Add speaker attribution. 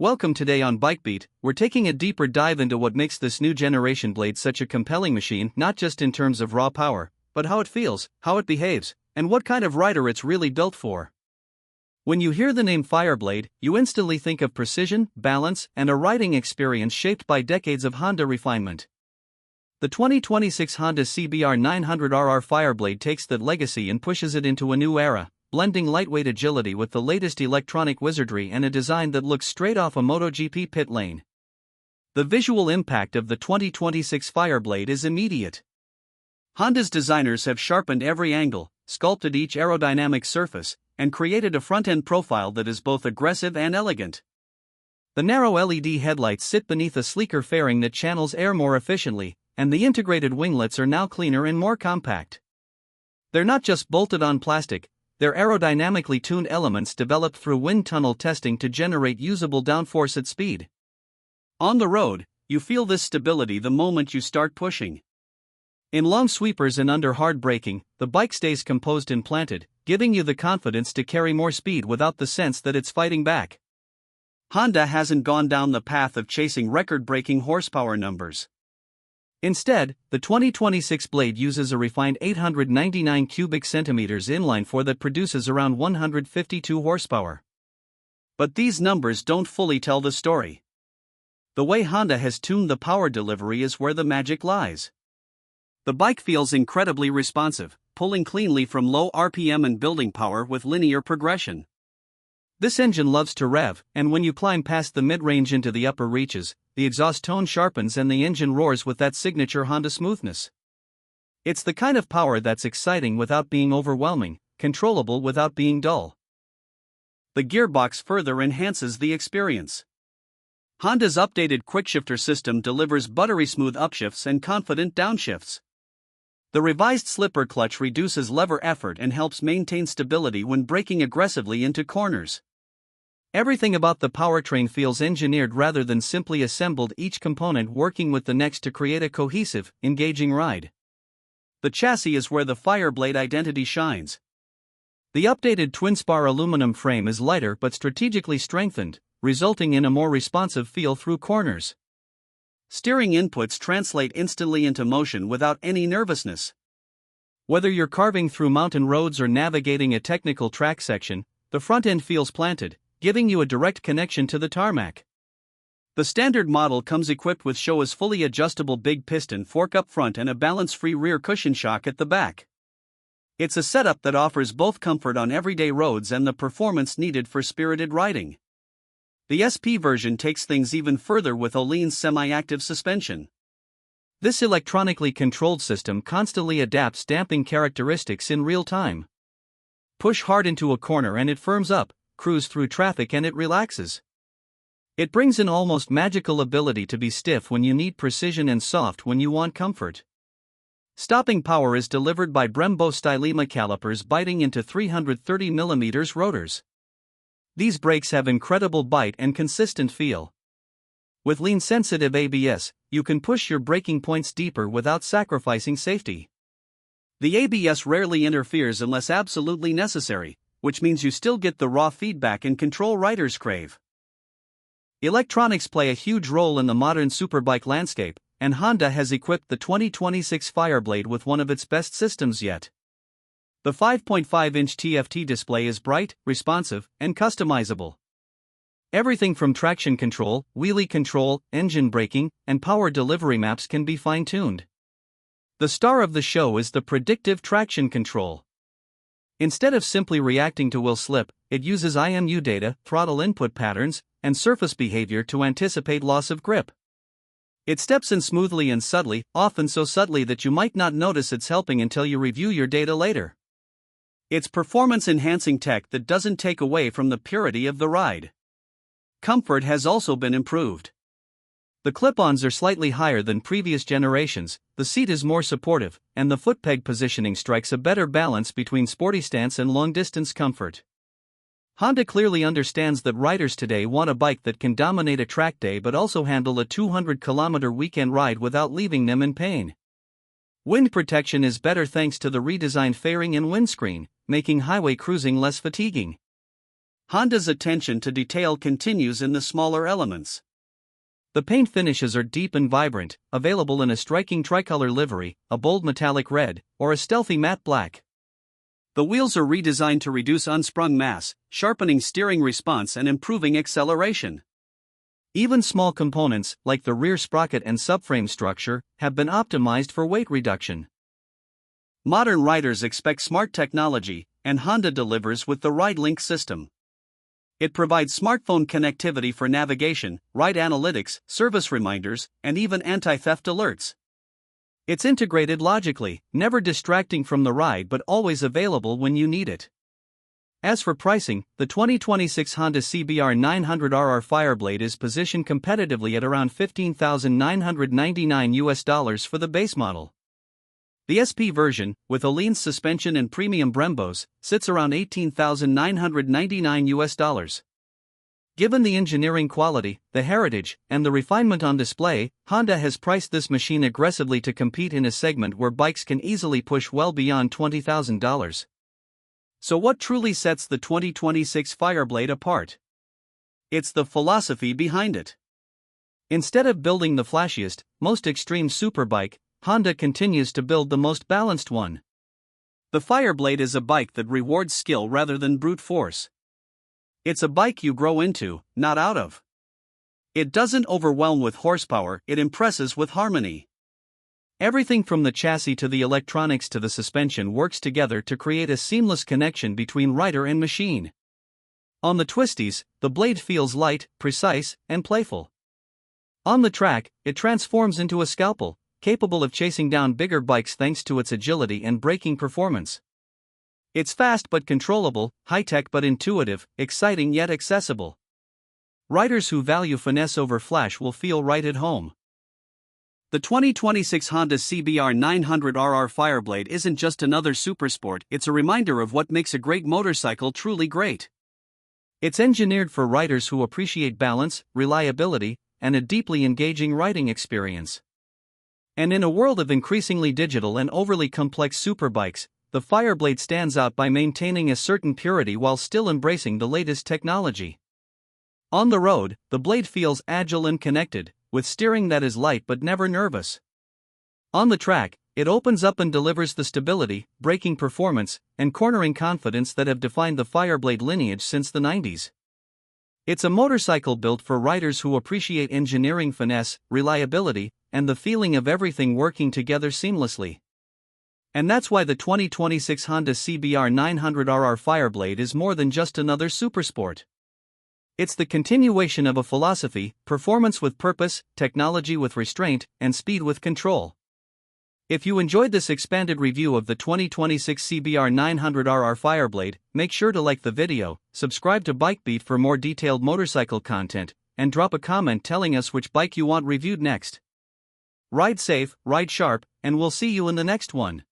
Speaker 1: Welcome. Today on BikeBeat, we're taking a deeper dive into what makes this new generation blade such a compelling machine, not just in terms of raw power, but how it feels, how it behaves, and what kind of rider it's really built for. When you hear the name Fireblade, you instantly think of precision, balance, and a riding experience shaped by decades of Honda refinement. The 2026 Honda CBR900RR Fireblade takes that legacy and pushes it into a new era, blending lightweight agility with the latest electronic wizardry and a design that looks straight off a MotoGP pit lane. The visual impact of the 2026 Fireblade is immediate. Honda's designers have sharpened every angle, sculpted each aerodynamic surface, and created a front-end profile that is both aggressive and elegant. The narrow LED headlights sit beneath a sleeker fairing that channels air more efficiently, and the integrated winglets are now cleaner and more compact. They're not just bolted on plastic, they're aerodynamically tuned elements developed through wind tunnel testing to generate usable downforce at speed. On the road, you feel this stability the moment you start pushing. In long sweepers and under hard braking, the bike stays composed and planted, giving you the confidence to carry more speed without the sense that it's fighting back. Honda hasn't gone down the path of chasing record-breaking horsepower numbers. Instead, the 2026 blade uses a refined 899 cubic centimeters inline-4 that produces around 152 horsepower. But these numbers don't fully tell the story. The way Honda has tuned the power delivery is where the magic lies. The bike feels incredibly responsive, pulling cleanly from low RPM and building power with linear progression. This engine loves to rev, and when you climb past the mid-range into the upper reaches, the exhaust tone sharpens and the engine roars with that signature Honda smoothness. It's the kind of power that's exciting without being overwhelming, controllable without being dull. The gearbox further enhances the experience. Honda's updated quickshifter system delivers buttery smooth upshifts and confident downshifts. The revised slipper clutch reduces lever effort and helps maintain stability when braking aggressively into corners. Everything about the powertrain feels engineered rather than simply assembled, each component working with the next to create a cohesive, engaging ride. The chassis is where the Fireblade identity shines. The updated twin-spar aluminum frame is lighter but strategically strengthened, resulting in a more responsive feel through corners. Steering inputs translate instantly into motion without any nervousness. Whether you're carving through mountain roads or navigating a technical track section, the front end feels planted, giving you a direct connection to the tarmac. The standard model comes equipped with Showa's fully adjustable big piston fork up front and a balance-free rear cushion shock at the back. It's a setup that offers both comfort on everyday roads and the performance needed for spirited riding. The SP version takes things even further with Öhlins semi-active suspension. This electronically controlled system constantly adapts damping characteristics in real time. Push hard into a corner and it firms up, cruise through traffic and it relaxes. It brings an almost magical ability to be stiff when you need precision and soft when you want comfort. Stopping power is delivered by Brembo Stylema calipers biting into 330mm rotors. These brakes have incredible bite and consistent feel. With lean-sensitive ABS, you can push your braking points deeper without sacrificing safety. The ABS rarely interferes unless absolutely necessary, which means you still get the raw feedback and control riders crave. Electronics play a huge role in the modern superbike landscape, and Honda has equipped the 2026 Fireblade with one of its best systems yet. The 5.5-inch TFT display is bright, responsive, and customizable. Everything from traction control, wheelie control, engine braking, and power delivery maps can be fine-tuned. The star of the show is the predictive traction control. Instead of simply reacting to wheel slip, it uses IMU data, throttle input patterns, and surface behavior to anticipate loss of grip. It steps in smoothly and subtly, often so subtly that you might not notice it's helping until you review your data later. It's performance-enhancing tech that doesn't take away from the purity of the ride. Comfort has also been improved. The clip-ons are slightly higher than previous generations, the seat is more supportive, and the foot peg positioning strikes a better balance between sporty stance and long-distance comfort. Honda clearly understands that riders today want a bike that can dominate a track day but also handle a 200-kilometer weekend ride without leaving them in pain. Wind protection is better thanks to the redesigned fairing and windscreen, making highway cruising less fatiguing.
Speaker 2: Honda's attention to detail continues in the smaller elements.
Speaker 1: The paint finishes are deep and vibrant, available in a striking tricolor livery, a bold metallic red, or a stealthy matte black.
Speaker 2: The wheels are redesigned to reduce unsprung mass, sharpening steering response and improving acceleration.
Speaker 1: Even small components, like the rear sprocket and subframe structure, have been optimized for weight reduction.
Speaker 2: Modern riders expect smart technology, and Honda delivers with the RideLink system. It provides smartphone connectivity for navigation, ride analytics, service reminders, and even anti-theft alerts.
Speaker 1: It's integrated logically, never distracting from the ride but always available when you need it. As for pricing, the 2026 Honda CBR900RR Fireblade is positioned competitively at around $15,999 for the base model. The SP version, with Alliance suspension and premium Brembos, sits around $18,999. Given the engineering quality, the heritage, and the refinement on display, Honda has priced this machine aggressively to compete in a segment where bikes can easily push well beyond $20,000. So what truly sets the 2026 Fireblade apart? It's the philosophy behind it. Instead of building the flashiest, most extreme superbike, Honda continues to build the most balanced one.
Speaker 2: The Fireblade is a bike that rewards skill rather than brute force. It's a bike you grow into, not out of. It doesn't overwhelm with horsepower, it impresses with harmony. Everything from the chassis to the electronics to the suspension works together to create a seamless connection between rider and machine. On the twisties, the blade feels light, precise, and playful. On the track, it transforms into a scalpel, capable of chasing down bigger bikes thanks to its agility and braking performance. It's fast but controllable, high-tech but intuitive, exciting yet accessible. Riders who value finesse over flash will feel right at home. The 2026 Honda CBR900RR Fireblade isn't just another supersport, it's a reminder of what makes a great motorcycle truly great.
Speaker 1: It's engineered for riders who appreciate balance, reliability, and a deeply engaging riding experience. And in a world of increasingly digital and overly complex superbikes, the Fireblade stands out by maintaining a certain purity while still embracing the latest technology. On the road, the blade feels agile and connected, with steering that is light but never nervous. On the track, it opens up and delivers the stability, braking performance, and cornering confidence that have defined the Fireblade lineage since the 90s. It's a motorcycle built for riders who appreciate engineering finesse, reliability, and the feeling of everything working together seamlessly. And that's why the 2026 Honda CBR900RR Fireblade is more than just another supersport. It's the continuation of a philosophy: performance with purpose, technology with restraint, and speed with control. If you enjoyed this expanded review of the 2026 CBR900RR Fireblade, make sure to like the video, subscribe to BikeBeat for more detailed motorcycle content, and drop a comment telling us which bike you want reviewed next. Ride safe, ride sharp, and we'll see you in the next one.